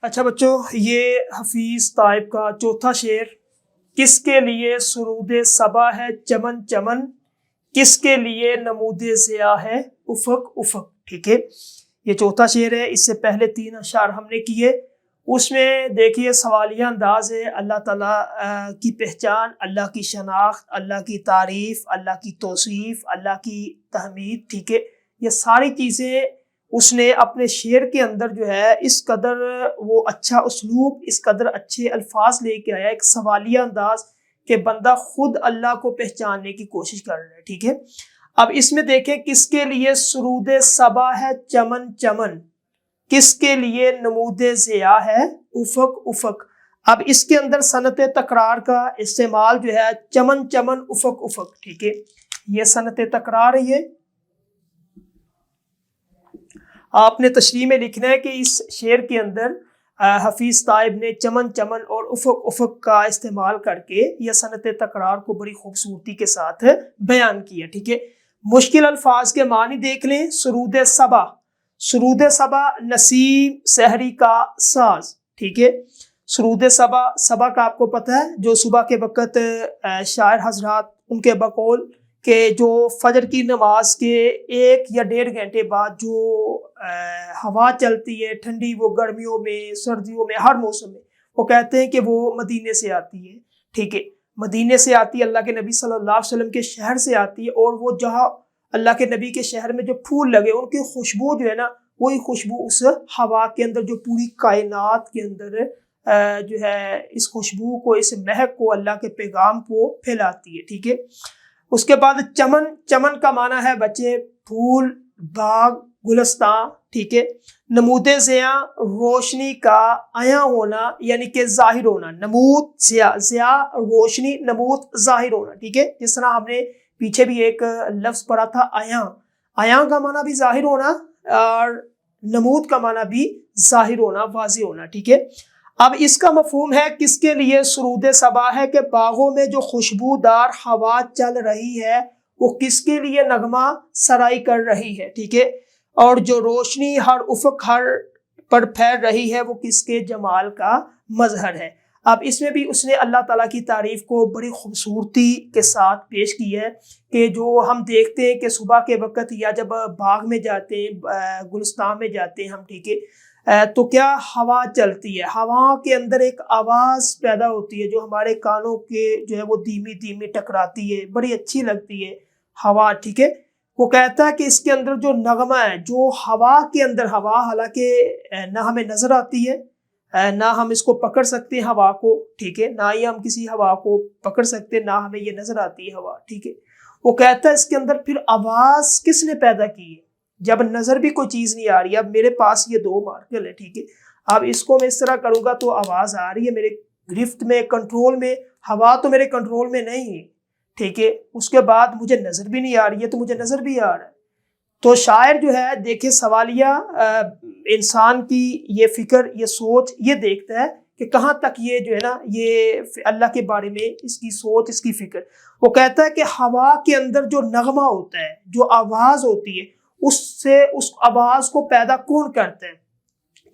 اچھا بچوں، یہ حفیظ طائب کا چوتھا شعر، کس کے لیے سرود صبا ہے چمن چمن، کس کے لیے نمود ضیاء ہے افق افق. ٹھیک ہے، یہ چوتھا شعر ہے. اس سے پہلے 3 اشعار ہم نے کیے. اس میں دیکھیے سوالیہ انداز ہے، اللہ تعالیٰ کی پہچان، اللہ کی شناخت، اللہ کی تعریف، اللہ کی توصیف، اللہ کی تحمید. ٹھیک ہے، یہ ساری چیزیں اس نے اپنے شعر کے اندر جو ہے اس قدر وہ اچھا اسلوب، اس قدر اچھے الفاظ لے کے آیا، ایک سوالیہ انداز کہ بندہ خود اللہ کو پہچاننے کی کوشش کر رہا ہے. ٹھیک ہے، اب اس میں دیکھیں کس کے لیے سرود صبا ہے چمن چمن، کس کے لیے نمود ضیاء ہے افق افق. اب اس کے اندر صنعت تکرار کا استعمال جو ہے، چمن چمن افق افق. ٹھیک ہے، یہ صنعت تکرار ہے. یہ آپ نے تشریح میں لکھنا ہے کہ اس شعر کے اندر حفیظ طائب نے چمن چمن اور افق افق کا استعمال کر کے یہ صنعت تکرار کو بڑی خوبصورتی کے ساتھ بیان کیا. ٹھیک ہے، مشکل الفاظ کے معنی دیکھ لیں. سرود صبا، سرود صبا نسیم سحری کا ساز. ٹھیک ہے، سرود صبا، صبا کا آپ کو پتہ ہے جو صبح کے وقت شاعر حضرات ان کے بقول کہ جو فجر کی نماز کے 1 یا 1.5 گھنٹے بعد جو ہوا چلتی ہے ٹھنڈی، وہ گرمیوں میں، سردیوں میں، ہر موسم میں، وہ کہتے ہیں کہ وہ مدینے سے آتی ہے. ٹھیک ہے، مدینے سے آتی ہے، اللہ کے نبی صلی اللہ علیہ وسلم کے شہر سے آتی ہے. اور وہ جہاں اللہ کے نبی کے شہر میں جو پھول لگے ان کی خوشبو جو ہے نا، وہی خوشبو اس ہوا کے اندر جو پوری کائنات کے اندر جو ہے اس خوشبو کو، اس مہک کو، اللہ کے پیغام کو پھیلاتی ہے. ٹھیک ہے، اس کے بعد چمن، چمن کا معنی ہے بچے پھول، باغ، گلستان. ٹھیک ہے، نمود ضیاء روشنی کا عیاں ہونا یعنی کہ ظاہر ہونا. نمود ضیاء، ضیاء روشنی، نمود ظاہر ہونا. ٹھیک ہے، جس طرح ہم نے پیچھے بھی ایک لفظ پڑھا تھا عیاں، عیاں کا معنی بھی ظاہر ہونا اور نمود کا معنی بھی ظاہر ہونا، واضح ہونا. ٹھیک ہے، اب اس کا مفہوم ہے کس کے لیے سرود صبا ہے کہ باغوں میں جو خوشبودار ہوا چل رہی ہے وہ کس کے لیے نغمہ سرائی کر رہی ہے. ٹھیک ہے، اور جو روشنی ہر افق ہر پر پھیل رہی ہے وہ کس کے جمال کا مظہر ہے. اب اس میں بھی اس نے اللہ تعالیٰ کی تعریف کو بڑی خوبصورتی کے ساتھ پیش کی ہے کہ جو ہم دیکھتے ہیں کہ صبح کے وقت یا جب باغ میں جاتے ہیں، گلستان میں جاتے ہیں ہم، ٹھیک ہے، تو کیا ہوا چلتی ہے، ہوا کے اندر ایک آواز پیدا ہوتی ہے جو ہمارے کانوں کے جو ہے وہ دھیمی دھیمی ٹکراتی ہے، بڑی اچھی لگتی ہے ہوا. ٹھیک ہے، وہ کہتا ہے کہ اس کے اندر جو نغمہ ہے، جو ہوا کے اندر، ہوا حالانکہ نہ ہمیں نظر آتی ہے، نہ ہم اس کو پکڑ سکتے ہیں ہوا کو. ٹھیک ہے، نہ ہی ہم کسی ہوا کو پکڑ سکتے، نہ ہمیں یہ نظر آتی ہے ہوا. ٹھیک ہے، وہ کہتا ہے اس کے اندر پھر آواز کس نے پیدا کی ہے جب نظر بھی کوئی چیز نہیں آ رہی. اب میرے پاس یہ 2 مارکر ہے، ٹھیک ہے، اب اس کو میں اس طرح کروں گا تو آواز آ رہی ہے میرے گرفت میں، کنٹرول میں، ہوا تو میرے کنٹرول میں نہیں ہے. ٹھیک ہے، اس کے بعد مجھے نظر بھی نہیں آ رہی ہے تو مجھے نظر بھی آ رہا ہے. تو شاعر جو ہے دیکھیں سوالیہ انسان کی یہ فکر، یہ سوچ، یہ دیکھتا ہے کہ کہاں تک یہ جو ہے نا یہ اللہ کے بارے میں اس کی سوچ، اس کی فکر. وہ کہتا ہے کہ ہوا کے اندر جو نغمہ ہوتا ہے، جو آواز ہوتی ہے، اس سے اس آواز کو پیدا کون کرتے ہیں.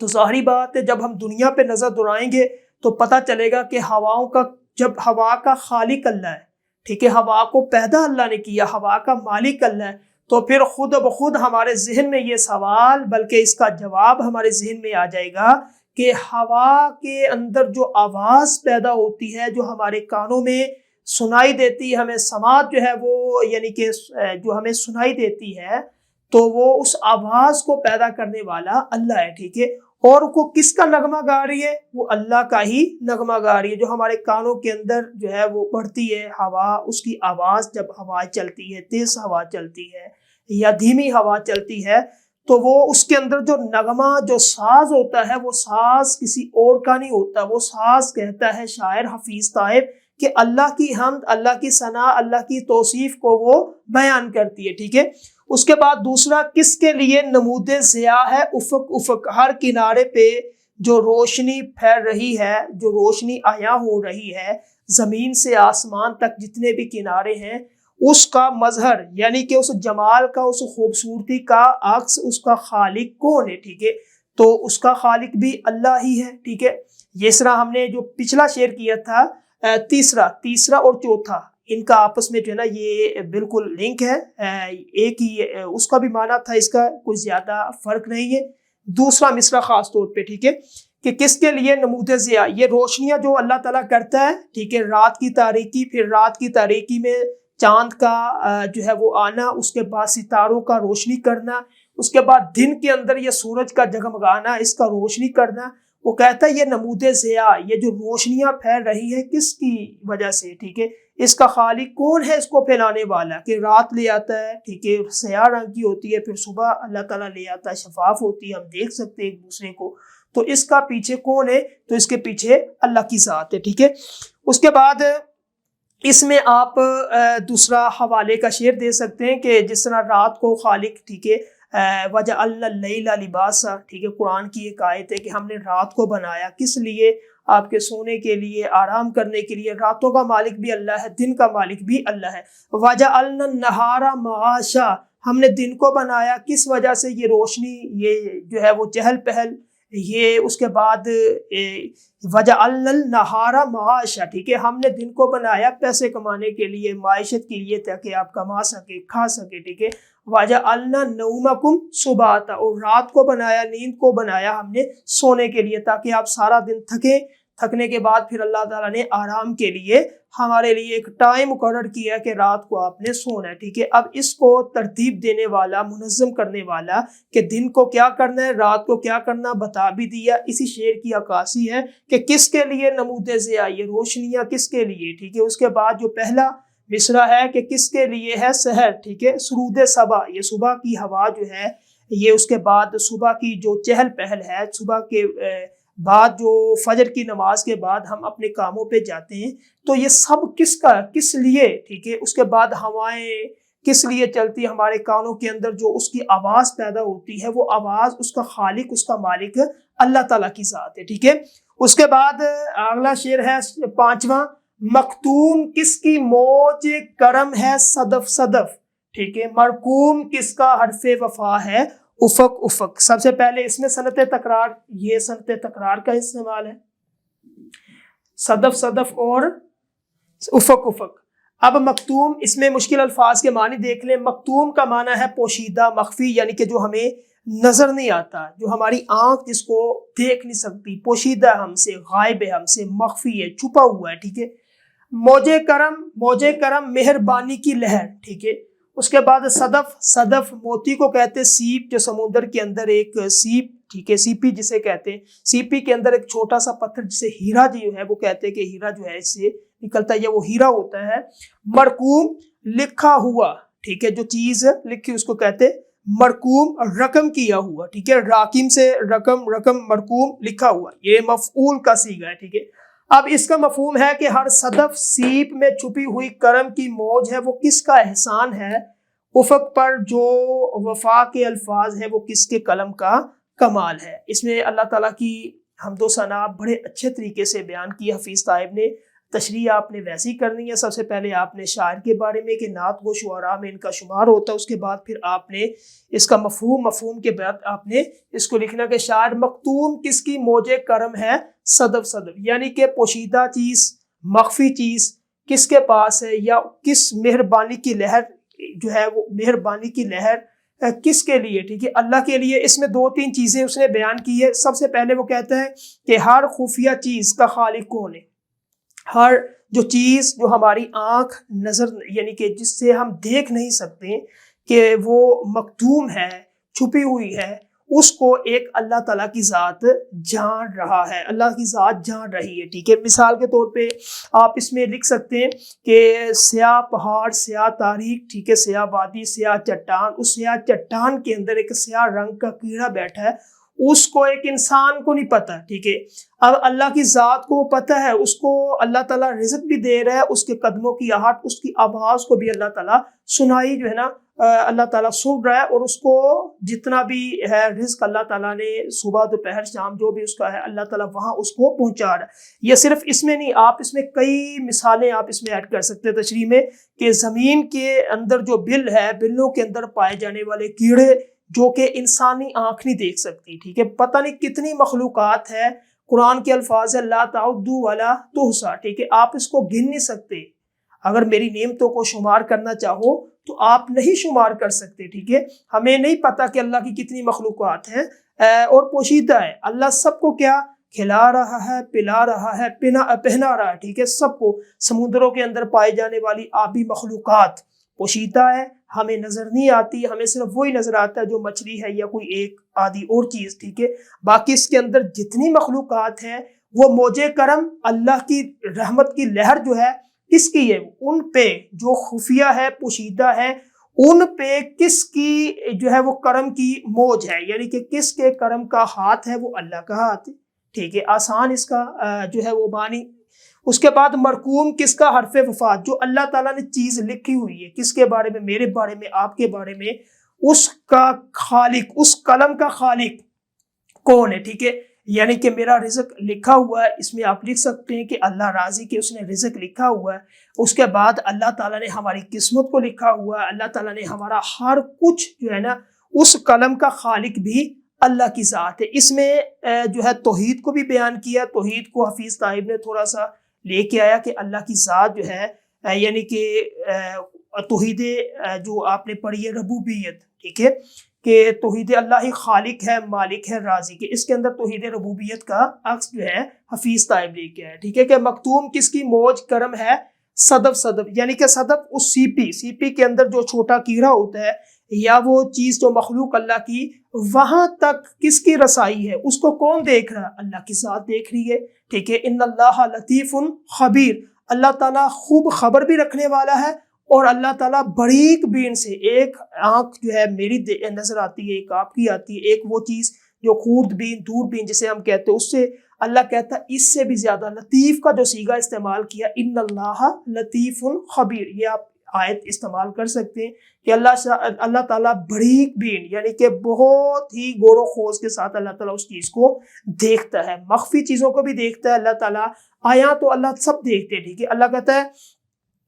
تو ظاہری بات ہے جب ہم دنیا پہ نظر دوڑائیں گے تو پتہ چلے گا کہ ہواؤں کا، جب ہوا کا خالق اللہ ہے، ٹھیک ہے، ہوا کو پیدا اللہ نے کیا، ہوا کا مالک اللہ ہے، تو پھر خود بخود ہمارے ذہن میں یہ سوال، بلکہ اس کا جواب ہمارے ذہن میں آ جائے گا کہ ہوا کے اندر جو آواز پیدا ہوتی ہے، جو ہمارے کانوں میں سنائی دیتی ہے، ہمیں سماعت جو ہے وہ یعنی کہ جو ہمیں سنائی دیتی ہے، تو وہ اس آواز کو پیدا کرنے والا اللہ ہے. ٹھیک ہے، اور وہ کس کا نغمہ گا رہی ہے؟ وہ اللہ کا ہی نغمہ گا رہی ہے. جو ہمارے کانوں کے اندر جو ہے وہ بڑھتی ہے ہوا، اس کی آواز، جب ہوا چلتی ہے، تیز ہوا چلتی ہے یا دھیمی ہوا چلتی ہے، تو وہ اس کے اندر جو نغمہ، جو ساز ہوتا ہے، وہ ساز کسی اور کا نہیں ہوتا. وہ ساز کہتا ہے شاعر حفیظ طائب کہ اللہ کی حمد، اللہ کی ثنا، اللہ کی توصیف کو وہ بیان کرتی ہے. ٹھیک ہے، اس کے بعد دوسرا، کس کے لیے نمود ضیاء ہے افق افق، ہر کنارے پہ جو روشنی پھیل رہی ہے، جو روشنی عیاں ہو رہی ہے، زمین سے آسمان تک جتنے بھی کنارے ہیں اس کا مظہر یعنی کہ اس جمال کا، اس خوبصورتی کا عکس اس کا خالق کون ہے، ٹھیک ہے، تو اس کا خالق بھی اللہ ہی ہے، ٹھیک ہے۔ اس طرح ہم نے جو پچھلا شعر کیا تھا تیسرا اور چوتھا، ان کا آپس میں جو ہے نا یہ بالکل لنک ہے، ایک ہی اس کا بھی معنی تھا، اس کا کوئی زیادہ فرق نہیں ہے۔ دوسرا مصرع خاص طور پہ، ٹھیک ہے، کہ کس کے لیے نمود ضیاء، یہ روشنیاں جو اللہ تعالیٰ کرتا ہے، ٹھیک ہے، رات کی تاریکی، پھر رات کی تاریکی میں چاند کا جو ہے وہ آنا، اس کے بعد ستاروں کا روشنی کرنا، اس کے بعد دن کے اندر یہ سورج کا جگمگانا، اس کا روشنی کرنا، وہ کہتا ہے یہ نمود ضیاء، یہ جو روشنیاں پھیل رہی ہے کس کی وجہ سے، ٹھیک ہے، اس کا خالق کون ہے اس کو پھیلانے والا، کہ رات لے آتا ہے، ٹھیک ہے، سیاہ رنگ کی ہوتی ہے، پھر صبح اللہ تعالیٰ لے آتا ہے، شفاف ہوتی ہے، ہم دیکھ سکتے ہیں ایک دوسرے کو، تو اس کا پیچھے کون ہے، تو اس کے پیچھے اللہ کی ذات ہے، ٹھیک ہے۔ اس کے بعد اس میں آپ دوسرا حوالے کا شعر دے سکتے ہیں کہ جس طرح رات کو خالق، ٹھیک ہے، وَجَعَلْنَا اللَّيْلَ لِبَاسًا، ٹھیک ہے، قرآن کی ایک آیت ہے کہ ہم نے رات کو بنایا کس لیے، آپ کے سونے کے لیے، آرام کرنے کے لیے، راتوں کا مالک بھی اللہ ہے، دن کا مالک بھی اللہ ہے۔ وَجَعَلْنَا النَّهَارَ مَعَاشًا، ہم نے دن کو بنایا کس وجہ سے، یہ روشنی، یہ جو ہے وہ چہل پہل، یہ اس کے بعد وَجَعَلْنَا النَّهَارَ مَعَاشًا، ٹھیک ہے، ہم نے دن کو بنایا پیسے کمانے کے لیے، معیشت کے لیے، تاکہ آپ کما سکے، کھا سکے، ٹھیک ہے۔ وَجَعَلْنَا نَوْمَكُمْ سُبَاتًا، اور رات کو بنایا، نیند کو بنایا ہم نے سونے کے لیے، تاکہ آپ سارا دن تھکیں، تھکنے کے بعد پھر اللہ تعالیٰ نے آرام کے لیے ہمارے لیے ایک ٹائم مقرر کیا کہ رات کو آپ نے سونا ہے، ٹھیک ہے۔ اب اس کو ترتیب دینے والا، منظم کرنے والا، کہ دن کو کیا کرنا ہے، رات کو کیا کرنا، بتا بھی دیا۔ اسی شعر کی عکاسی ہے کہ کس کے لیے نمود ضیاء، یہ روشنیاں کس کے لیے، ٹھیک ہے۔ اس کے بعد جو پہلا مصرع ہے کہ کس کے لیے ہے، سحر، ٹھیک ہے، سرود صبا، یہ صبح کی ہوا جو ہے یہ، اس کے بعد صبح کی جو چہل پہل ہے، صبح کے بعد جو فجر کی نماز کے بعد ہم اپنے کاموں پہ جاتے ہیں، تو یہ سب کس لیے، ٹھیک ہے۔ اس کے بعد ہوائیں کس لیے چلتی، ہمارے کانوں کے اندر جو اس کی آواز پیدا ہوتی ہے، وہ آواز اس کا خالق، اس کا مالک اللہ تعالیٰ کی ذات ہے، ٹھیک ہے۔ اس کے بعد اگلا شعر ہے پانچواں، مختوم کس کی موج کرم ہے صدف صدف، ٹھیک ہے، مرقوم کس کا حرف وفا ہے افق افق۔ سب سے پہلے اس میں صنعت تکرار، یہ صنعت تکرار کا استعمال ہے، صدف صدف اور افق افق۔ اب مختوم، اس میں مشکل الفاظ کے معنی دیکھ لیں۔ مختوم کا معنی ہے پوشیدہ، مخفی، یعنی کہ جو ہمیں نظر نہیں آتا، جو ہماری آنکھ جس کو دیکھ نہیں سکتی، پوشیدہ ہم سے، غائب ہے ہم سے، مخفی ہے، چھپا ہوا ہے، ٹھیک ہے۔ موج کرم مہربانی کی لہر، ٹھیک ہے۔ اس کے بعد صدف موتی کو کہتے سیپ، جو سمندر کے اندر ایک سیپ، ٹھیک ہے، سیپی جسے کہتے ہیں، سیپی کے اندر ایک چھوٹا سا پتھر جسے ہیرا جو ہے وہ کہتے ہیں کہ ہیرا جو ہے اس سے نکلتا ہے، یا وہ ہیرا ہوتا ہے۔ مرقوم لکھا ہوا، ٹھیک ہے، جو چیز لکھی اس کو کہتے مرقوم، رقم کیا ہوا، ٹھیک ہے، راکم سے رقم، مرقوم لکھا ہوا، یہ مفعول کا صیغہ ہے، ٹھیک ہے۔ اب اس کا مفہوم ہے کہ ہر صدف سیپ میں چھپی ہوئی کرم کی موج ہے، وہ کس کا احسان ہے، افق پر جو وفا کے الفاظ ہیں وہ کس کے قلم کا کمال ہے۔ اس میں اللہ تعالیٰ کی حمد و ثنا بڑے اچھے طریقے سے بیان کی حفیظ طائب نے۔ تشریح آپ نے ویسی کرنی ہے، سب سے پہلے آپ نے شاعر کے بارے میں کہ نعت گو شعراء میں ان کا شمار ہوتا ہے، اس کے بعد پھر آپ نے اس کا مفہوم کے بعد آپ نے اس کو لکھنا کہ شاعر مختوم کس کی موج کرم ہے صدف صدف، یعنی کہ پوشیدہ چیز، مخفی چیز کس کے پاس ہے، یا کس مہربانی کی لہر جو ہے وہ مہربانی کی لہر کس کے لیے، ٹھیک ہے، اللہ کے لیے۔ اس میں دو تین چیزیں اس نے بیان کی ہے۔ سب سے پہلے وہ کہتا ہے کہ ہر خفیہ چیز کا خالق کون ہے، ہر جو چیز جو ہماری آنکھ نظر یعنی کہ جس سے ہم دیکھ نہیں سکتے کہ وہ مکتوم ہے، چھپی ہوئی ہے، اس کو ایک اللہ تعالیٰ کی ذات جان رہا ہے، اللہ کی ذات جان رہی ہے، ٹھیک ہے۔ مثال کے طور پہ آپ اس میں لکھ سکتے ہیں کہ سیاہ پہاڑ، سیاہ تاریخ، ٹھیک ہے، سیاہ وادی، سیاہ چٹان، اس سیاہ چٹان کے اندر ایک سیاہ رنگ کا کیڑا بیٹھا ہے، اس کو ایک انسان کو نہیں پتہ، ٹھیک ہے۔ اب اللہ کی ذات کو پتہ ہے، اس کو اللہ تعالیٰ رزق بھی دے رہا ہے، اس کے قدموں کی آہٹ، اس کی آواز کو بھی اللہ تعالیٰ سنائی جو ہے نا اللہ تعالیٰ سن رہا ہے، اور اس کو جتنا بھی ہے رزق اللہ تعالیٰ نے صبح دوپہر شام جو بھی اس کا ہے اللہ تعالیٰ وہاں اس کو پہنچا رہا ہے۔ یہ صرف اس میں نہیں، آپ اس میں کئی مثالیں آپ اس میں ایڈ کر سکتے ہیں تشریح میں، کہ زمین کے اندر جو بل ہے، بلوں کے اندر پائے جانے والے کیڑے جو کہ انسانی آنکھ نہیں دیکھ سکتی، ٹھیک ہے، پتہ نہیں کتنی مخلوقات ہے۔ قرآن کے الفاظ ہے لا تعدوا ولا تحصا، ٹھیک ہے، آپ اس کو گن نہیں سکتے۔ اگر میری نعمتوں کو شمار کرنا چاہو تو آپ نہیں شمار کر سکتے، ٹھیک ہے۔ ہمیں نہیں پتا کہ اللہ کی کتنی مخلوقات ہیں اور پوشیدہ ہے۔ اللہ سب کو کیا کھلا رہا ہے، پلا رہا ہے، پہنا رہا ہے، ٹھیک ہے، سب کو۔ سمندروں کے اندر پائے جانے والی آبی مخلوقات پوشیدہ ہے، ہمیں نظر نہیں آتی، ہمیں صرف وہی نظر آتا ہے جو مچھلی ہے یا کوئی ایک آدھی اور چیز، ٹھیک ہے۔ باقی اس کے اندر جتنی مخلوقات ہیں وہ موجے کرم اللہ کی رحمت کی لہر جو ہے کس کی ہے، ان پہ جو خفیہ ہے، پوشیدہ ہے، ان پہ کس کی جو ہے وہ کرم کی موج ہے، یعنی کہ کس کے کرم کا ہاتھ ہے، وہ اللہ کا ہاتھ ہے، ٹھیک ہے۔ آسان اس کا جو ہے وہ معنی۔ اس کے بعد مرقوم کس کا حرف وفات، جو اللہ تعالیٰ نے چیز لکھی ہوئی ہے، کس کے بارے میں، میرے بارے میں، آپ کے بارے میں، اس کا خالق، اس قلم کا خالق کون ہے، ٹھیک ہے۔ یعنی کہ میرا رزق لکھا ہوا ہے، اس میں آپ لکھ سکتے ہیں کہ اللہ راضی کہ اس نے رزق لکھا ہوا ہے۔ اس کے بعد اللہ تعالیٰ نے ہماری قسمت کو لکھا ہوا ہے، اللہ تعالیٰ نے ہمارا ہر کچھ جو ہے نا، اس قلم کا خالق بھی اللہ کی ذات ہے۔ اس میں جو ہے توحید کو بھی بیان کیا، توحید کو حفیظ طائب نے تھوڑا سا لے کے آیا کہ اللہ کی ذات جو ہے یعنی کہ توحید جو آپ نے پڑھی ہے ربوبیت، ٹھیک ہے، کہ توحید اللہ ہی خالق ہے، مالک ہے، رازق ہے۔ اس کے اندر توحید ربوبیت کا عکس جو ہے حفیظ طائب لے کے آیا، ٹھیک ہے، کہ مختوم کس کی موج کرم ہے، صدف، یعنی کہ صدف اس سی پی کے اندر جو چھوٹا کیڑا ہوتا ہے یا وہ چیز جو مخلوق اللہ کی، وہاں تک کس کی رسائی ہے، اس کو کون دیکھ رہا ہے، اللہ کی ذات دیکھ رہی ہے، ٹھیک ہے۔ ان اللہ لطیف خبیر، اللہ تعالیٰ خوب خبر بھی رکھنے والا ہے، اور اللہ تعالیٰ باریک بین سے، ایک آنکھ جو ہے میری نظر آتی ہے، ایک آپ کی آتی ہے، ایک وہ چیز جو خورد بین، دور بین جسے ہم کہتے ہیں، اس سے اللہ کہتا ہے اس سے بھی زیادہ لطیف کا جو صیغہ استعمال کیا، ان اللہ لطیف خبیر، یہ آپ آیت استعمال کر سکتے ہیں کہ اللہ تعالیٰ باریک بین، یعنی کہ بہت ہی غور و خوض کے ساتھ اللہ تعالیٰ اس چیز کو دیکھتا ہے، مخفی چیزوں کو بھی دیکھتا ہے اللہ تعالیٰ، آیا تو اللہ سب دیکھتے ہیں، ٹھیک ہے۔ اللہ کہتا ہے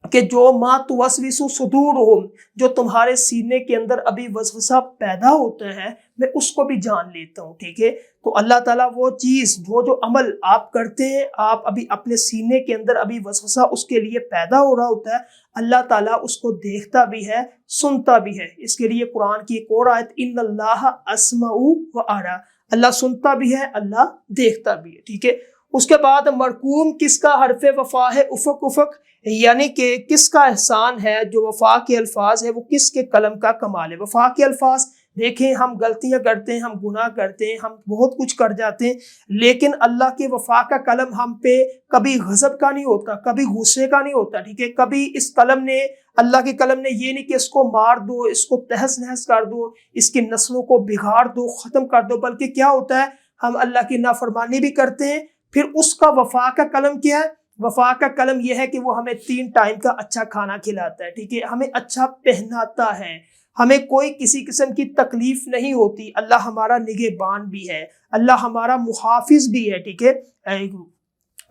کہ جو ما توسوس صدورہم، جو تمہارے سینے کے اندر ابھی وسوسہ پیدا ہوتا ہے میں اس کو بھی جان لیتا ہوں، ٹھیک ہے۔ تو اللہ تعالیٰ وہ چیز جو عمل آپ کرتے ہیں، آپ ابھی اپنے سینے کے اندر ابھی وسوسہ اس کے لیے پیدا ہو رہا ہوتا ہے، اللہ تعالیٰ اس کو دیکھتا بھی ہے، سنتا بھی ہے۔ اس کے لیے قرآن کی ایک اور آیت ان اللہ اسمع و ارى، اللہ سنتا بھی ہے، اللہ دیکھتا بھی ہے، ٹھیک ہے۔ اس کے بعد مرقوم کس کا حرف وفا ہے، افق، یعنی کہ کس کا احسان ہے، جو وفا کے الفاظ ہے وہ کس کے قلم کا کمال ہے۔ وفا کے الفاظ دیکھیں، ہم غلطیاں کرتے ہیں، ہم گناہ کرتے ہیں، ہم بہت کچھ کر جاتے ہیں، لیکن اللہ کے وفا کا قلم ہم پہ کبھی غضب کا نہیں ہوتا، کبھی غصے کا نہیں ہوتا، ٹھیک ہے۔ کبھی اس قلم نے، اللہ کے قلم نے یہ نہیں کہ اس کو مار دو، اس کو تہس نہس کر دو، اس کی نسلوں کو بگاڑ دو، ختم کر دو، بلکہ کیا ہوتا ہے، ہم اللہ کی نافرمانی بھی کرتے ہیں، پھر اس کا وفا کا قلم کیا ہے، وفا کا قلم یہ ہے کہ وہ ہمیں 3 ٹائم کا اچھا کھانا کھلاتا ہے، ٹھیک ہے، ہمیں اچھا پہناتا ہے، ہمیں کوئی کسی قسم کی تکلیف نہیں ہوتی، اللہ ہمارا نگہبان بھی ہے، اللہ ہمارا محافظ بھی ہے، ٹھیک ہے۔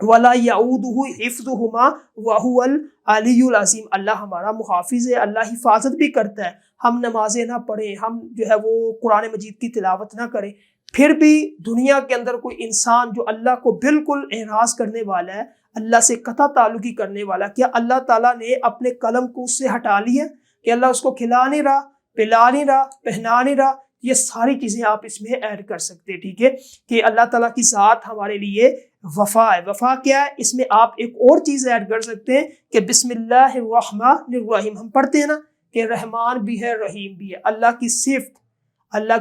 وَلَا يَعُودُهُ حِفْظُهُمَا وَهُوَ الْعَلِيُّ الْعَظِيمُ، اللہ ہمارا محافظ ہے، اللہ حفاظت بھی کرتا ہے، ہم نمازیں نہ پڑھیں، ہم جو ہے وہ قرآن مجید کی تلاوت نہ کریں، پھر بھی دنیا کے اندر کوئی انسان جو اللہ کو بالکل اعراض کرنے والا ہے، اللہ سے قطع تعلقی کرنے والا، کیا اللہ تعالیٰ نے اپنے قلم کو اس سے ہٹا لیا کہ اللہ اس کو کھلا نہیں رہا، پلا نہیں رہا، پہنا نہیں رہا؟ یہ ساری چیزیں آپ اس میں ایڈ کر سکتے ہیں، ٹھیک ہے، کہ اللہ تعالیٰ کی ذات ہمارے لیے وفا ہے۔ وفا کیا ہے؟ اس میں آپ ایک اور چیز ایڈ کر سکتے ہیں کہ بسم اللہ الرحمن الرحیم، ہم پڑھتے ہیں نا کہ رحمان بھی ہے، رحیم بھی ہے، اللہ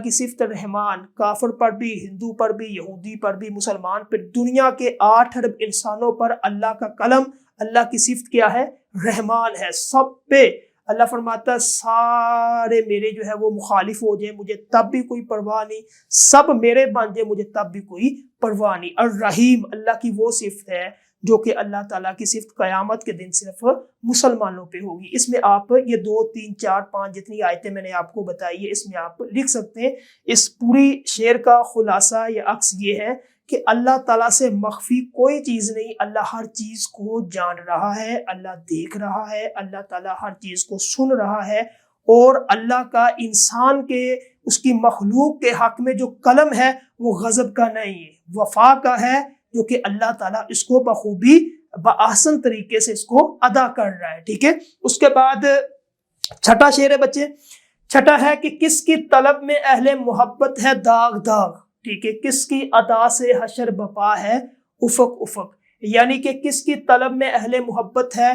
کی صفت رحمان، کافر پر بھی، ہندو پر بھی، یہودی پر بھی، مسلمان پر، دنیا کے 8 ارب انسانوں پر اللہ کا قلم، اللہ کی صفت کیا ہے؟ رحمان ہے، سب پہ اللہ فرماتا ہے سارے میرے جو ہے وہ مخالف ہو جائیں مجھے تب بھی کوئی پرواہ نہیں، سب میرے بن جائیں مجھے تب بھی کوئی پرواہ نہیں۔ الرحیم اللہ کی وہ صفت ہے جو کہ اللہ تعالیٰ کی صفت قیامت کے دن صرف مسلمانوں پہ ہوگی۔ اس میں آپ یہ 2 3 4 5 جتنی آیتیں میں نے آپ کو بتائی ہے اس میں آپ لکھ سکتے ہیں۔ اس پوری شعر کا خلاصہ یا عکس یہ ہے کہ اللہ تعالیٰ سے مخفی کوئی چیز نہیں، اللہ ہر چیز کو جان رہا ہے، اللہ دیکھ رہا ہے، اللہ تعالیٰ ہر چیز کو سن رہا ہے، اور اللہ کا انسان کے اس کی مخلوق کے حق میں جو قلم ہے وہ غضب کا نہیں ہے، وفا کا ہے، جو کہ اللہ تعالیٰ اس کو بخوبی بآسن طریقے سے اس کو ادا کر رہا ہے۔ ٹھیک ہے، اس کے بعد چھٹا شعر ہے بچے، چھٹا ہے کہ کس کی طلب میں اہل محبت ہے داغ داغ، ٹھیک ہے، کس کی ادا سے حشر بپا ہے افق افق، یعنی کہ کس کی طلب میں اہل محبت ہے،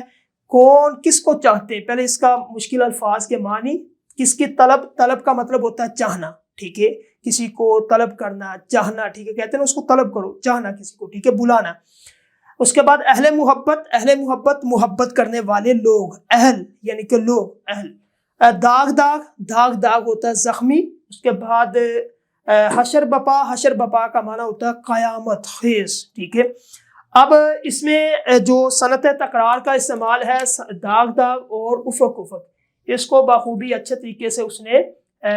کون کس کو چاہتے ہیں۔ پہلے اس کا مشکل الفاظ کے معنی، کس کی طلب، طلب کا مطلب ہوتا ہے چاہنا، ٹھیک ہے، کسی کو طلب کرنا، چاہنا، ٹھیک ہے، کہتے ہیں نا اس کو طلب کرو، چاہنا کسی کو، ٹھیک ہے، بلانا۔ اس کے بعد اہل محبت، اہل محبت محبت کرنے والے لوگ، اہل یعنی کہ لوگ، اہل۔ داغ داغ، داغ داغ ہوتا ہے زخمی۔ اس کے بعد حشر بپا، حشر بپا کا معنی ہوتا ہے قیامت خیز، ٹھیک ہے۔ اب اس میں جو صنعت تکرار کا استعمال ہے، داغ داغ اور افق افق، اس کو بخوبی اچھے طریقے سے اس نے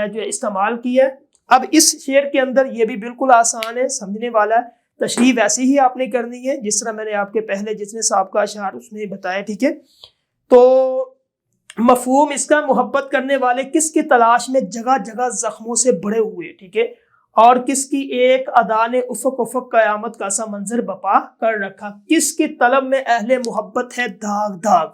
جو استعمال کیا ہے۔ اب اس شعر کے اندر یہ بھی بالکل آسان ہے، سمجھنے والا ہے، تشریح ویسے ہی آپ نے کرنی ہے جس طرح میں نے آپ کے پہلے جتنے سابقہ اشعار اس میں بتایا، ٹھیک ہے۔ تو مفہوم اس کا، محبت کرنے والے کس کی تلاش میں جگہ جگہ زخموں سے بڑے ہوئے، ٹھیک ہے، اور کس کی ایک ادا نے افق افق قیامت کا سا منظر بپا کر رکھا، کس کی طلب میں اہل محبت ہے داغ داغ،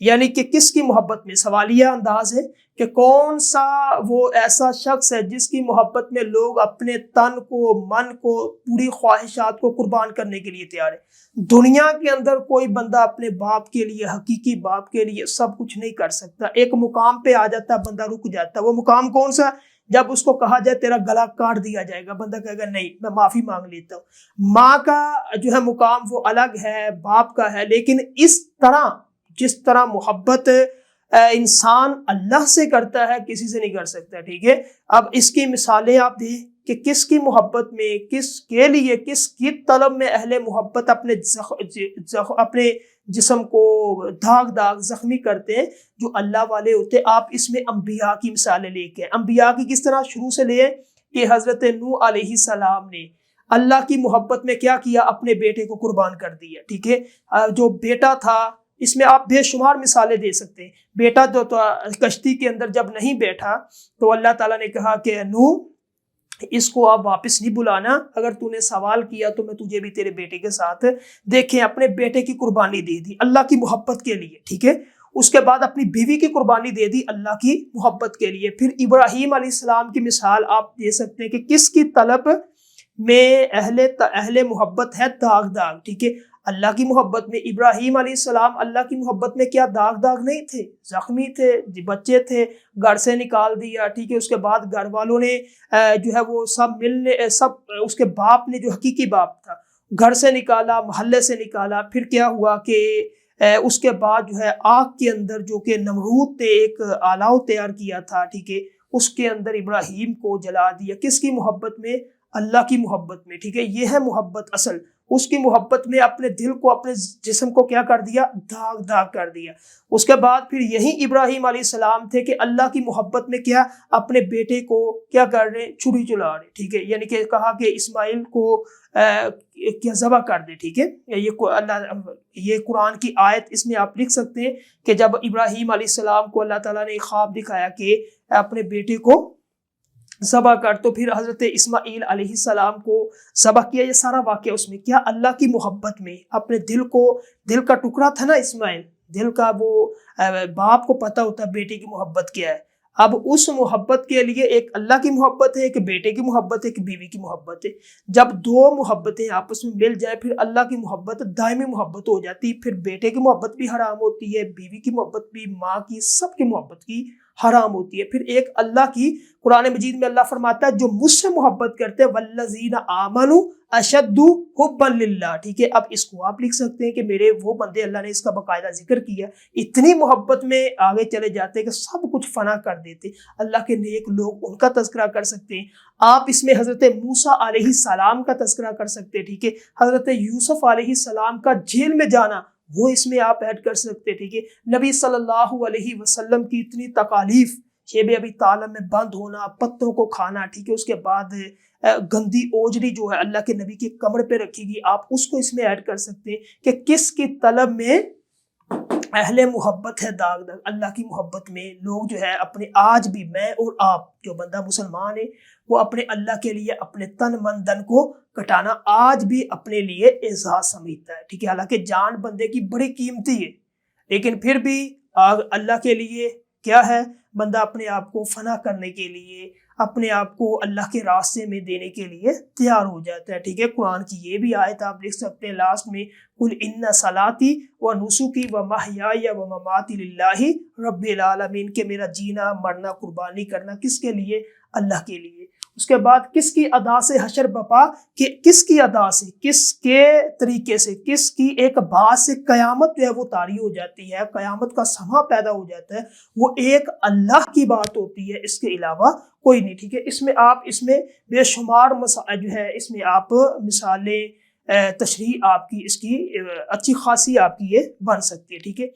یعنی کہ کس کی محبت میں، سوالیہ انداز ہے کہ کون سا وہ ایسا شخص ہے جس کی محبت میں لوگ اپنے تن کو، من کو، پوری خواہشات کو قربان کرنے کے لیے تیار ہے۔ دنیا کے اندر کوئی بندہ اپنے باپ کے لیے، حقیقی باپ کے لیے سب کچھ نہیں کر سکتا، ایک مقام پہ آ جاتا ہے بندہ رک جاتا ہے۔ وہ مقام کون سا؟ جب اس کو کہا جائے تیرا گلا کاٹ دیا جائے گا، بندہ کہے گا نہیں میں معافی مانگ لیتا ہوں۔ ماں کا جو ہے مقام وہ الگ ہے، باپ کا ہے، لیکن اس طرح جس طرح محبت انسان اللہ سے کرتا ہے کسی سے نہیں کر سکتا، ٹھیک ہے۔ اب اس کی مثالیں آپ دیں کہ کس کی محبت میں، کس کے لیے، کس کی طلب میں اہل محبت اپنے جسم کو داغ داغ زخمی کرتے ہیں، جو اللہ والے ہوتے ہیں۔ آپ اس میں انبیاء کی مثالیں لے کے، انبیاء کی کس طرح شروع سے لے کہ حضرت نوح علیہ السلام نے اللہ کی محبت میں کیا کیا، اپنے بیٹے کو قربان کر دیا، ٹھیک ہے۔ جو بیٹا تھا، اس میں آپ بے شمار مثالیں دے سکتے ہیں۔ بیٹا جو تو کشتی کے اندر جب نہیں بیٹھا تو اللہ تعالیٰ نے کہا کہ نوح اس کو آپ واپس نہیں بلانا، اگر تو نے سوال کیا تو میں تجھے بھی تیرے بیٹے کے ساتھ، دیکھیں اپنے بیٹے کی قربانی دے دی اللہ کی محبت کے لیے، ٹھیک ہے۔ اس کے بعد اپنی بیوی کی قربانی دے دی اللہ کی محبت کے لیے۔ پھر ابراہیم علیہ السلام کی مثال آپ دے سکتے ہیں کہ کس کی طلب میں اہل محبت ہے داغ داغ، ٹھیک ہے۔ اللہ کی محبت میں ابراہیم علیہ السلام اللہ کی محبت میں کیا داغ داغ نہیں تھے، زخمی تھے، بچے تھے، گھر سے نکال دیا، ٹھیک ہے۔ اس کے بعد گھر والوں نے جو ہے وہ سب اس کے باپ نے جو حقیقی باپ تھا گھر سے نکالا، محلے سے نکالا۔ پھر کیا ہوا کہ اس کے بعد جو ہے آگ کے اندر جو کہ نمرود نے ایک آلاؤ تیار کیا تھا، ٹھیک ہے، اس کے اندر ابراہیم کو جلا دیا۔ کس کی محبت میں؟ اللہ کی محبت میں، ٹھیک ہے۔ یہ ہے محبت اصل، اس کی محبت میں اپنے دل کو، اپنے جسم کو کیا کر دیا، داغ داغ کر دیا۔ اس کے بعد پھر یہی ابراہیم علیہ السلام تھے کہ اللہ کی محبت میں کیا، اپنے بیٹے کو کیا کر رہے، چھری چلا رہے، ٹھیک ہے، یعنی کہ کہا کہ اسماعیل کو کیا ذبح کر دے، ٹھیک ہے۔ یہ قرآن کی آیت اس میں آپ لکھ سکتے ہیں کہ جب ابراہیم علیہ السلام کو اللہ تعالیٰ نے خواب دکھایا کہ اپنے بیٹے کو ذبح کر، تو پھر حضرت اسماعیل علیہ السلام کو ذبح کیا۔ یہ سارا واقعہ اس میں کیا، اللہ کی محبت میں اپنے دل کا ٹکڑا تھا نا اسماعیل، دل کا، وہ باپ کو پتہ ہوتا ہے بیٹے کی محبت کیا ہے۔ اب اس محبت کے لیے ایک اللہ کی محبت ہے، ایک بیٹے کی محبت ہے، ایک بیوی کی محبت ہے۔ جب دو محبتیں آپس میں مل جائے پھر اللہ کی محبت دائمی محبت ہو جاتی، پھر بیٹے کی محبت بھی حرام ہوتی ہے، بیوی کی محبت بھی، ماں کی، سب کی محبت کی حرام ہوتی ہے۔ پھر ایک اللہ کی قرآن مجید میں اللہ فرماتا ہے جو مجھ سے محبت کرتے ہیں والذین آمنوا اشد حبا للہ، ٹھیک ہے۔ اب اس کو آپ لکھ سکتے ہیں کہ میرے وہ بندے، اللہ نے اس کا باقاعدہ ذکر کیا، اتنی محبت میں آگے چلے جاتے ہیں کہ سب کچھ فنا کر دیتے، اللہ کے نیک لوگ، ان کا تذکرہ کر سکتے ہیں آپ۔ اس میں حضرت موسیٰ علیہ السلام کا تذکرہ کر سکتے ہیں، ٹھیک ہے۔ حضرت یوسف علیہ السلام کا جیل میں جانا وہ اس میں آپ ایڈ کر سکتے ہیں، ٹھیک ہے۔ نبی صلی اللہ علیہ وسلم کی اتنی تکالیف، شیب ابی طالب میں بند ہونا، پتوں کو کھانا، ٹھیک ہے، اس کے بعد گندی اوجری جو ہے اللہ کے نبی کی کمر پہ رکھی گئی، آپ اس کو اس میں ایڈ کر سکتے ہیں کہ کس کی طلب میں اہل محبت ہے داغ داغ۔ اللہ کی محبت میں لوگ جو ہے اپنے، آج بھی میں اور آپ جو بندہ مسلمان ہے وہ اپنے اللہ کے لیے اپنے تن من دن کو کٹانا آج بھی اپنے لیے اعزاز سمجھتا ہے، ٹھیک ہے۔ حالانکہ جان بندے کی بڑی قیمتی ہے، لیکن پھر بھی اللہ کے لیے کیا ہے، بندہ اپنے آپ کو فنا کرنے کے لیے، اپنے آپ کو اللہ کے راستے میں دینے کے لیے تیار ہو جاتا ہے، ٹھیک ہے۔ قرآن کی یہ بھی آیت آپ لکھ سکتے ہیں لاسٹ میں، قل ان صلاتی و نسکی و محیای و مماتی للہ رب العالمین، کہ میرا جینا مرنا قربانی کرنا کس کے لیے، اللہ کے لیے۔ اس کے بعد کس کی ادا سے حشر بپا، کہ کس کی ادا سے، کس کے طریقے سے، کس کی ایک بات سے قیامت جو ہے وہ طاری ہو جاتی ہے، قیامت کا سما پیدا ہو جاتا ہے، وہ ایک اللہ کی بات ہوتی ہے، اس کے علاوہ کوئی نہیں، ٹھیک ہے۔ اس میں آپ، اس میں بے شمار جو ہے اس میں آپ مثالیں، تشریح آپ کی اس کی اچھی خاصی آپ کی یہ بن سکتی ہے، ٹھیک ہے۔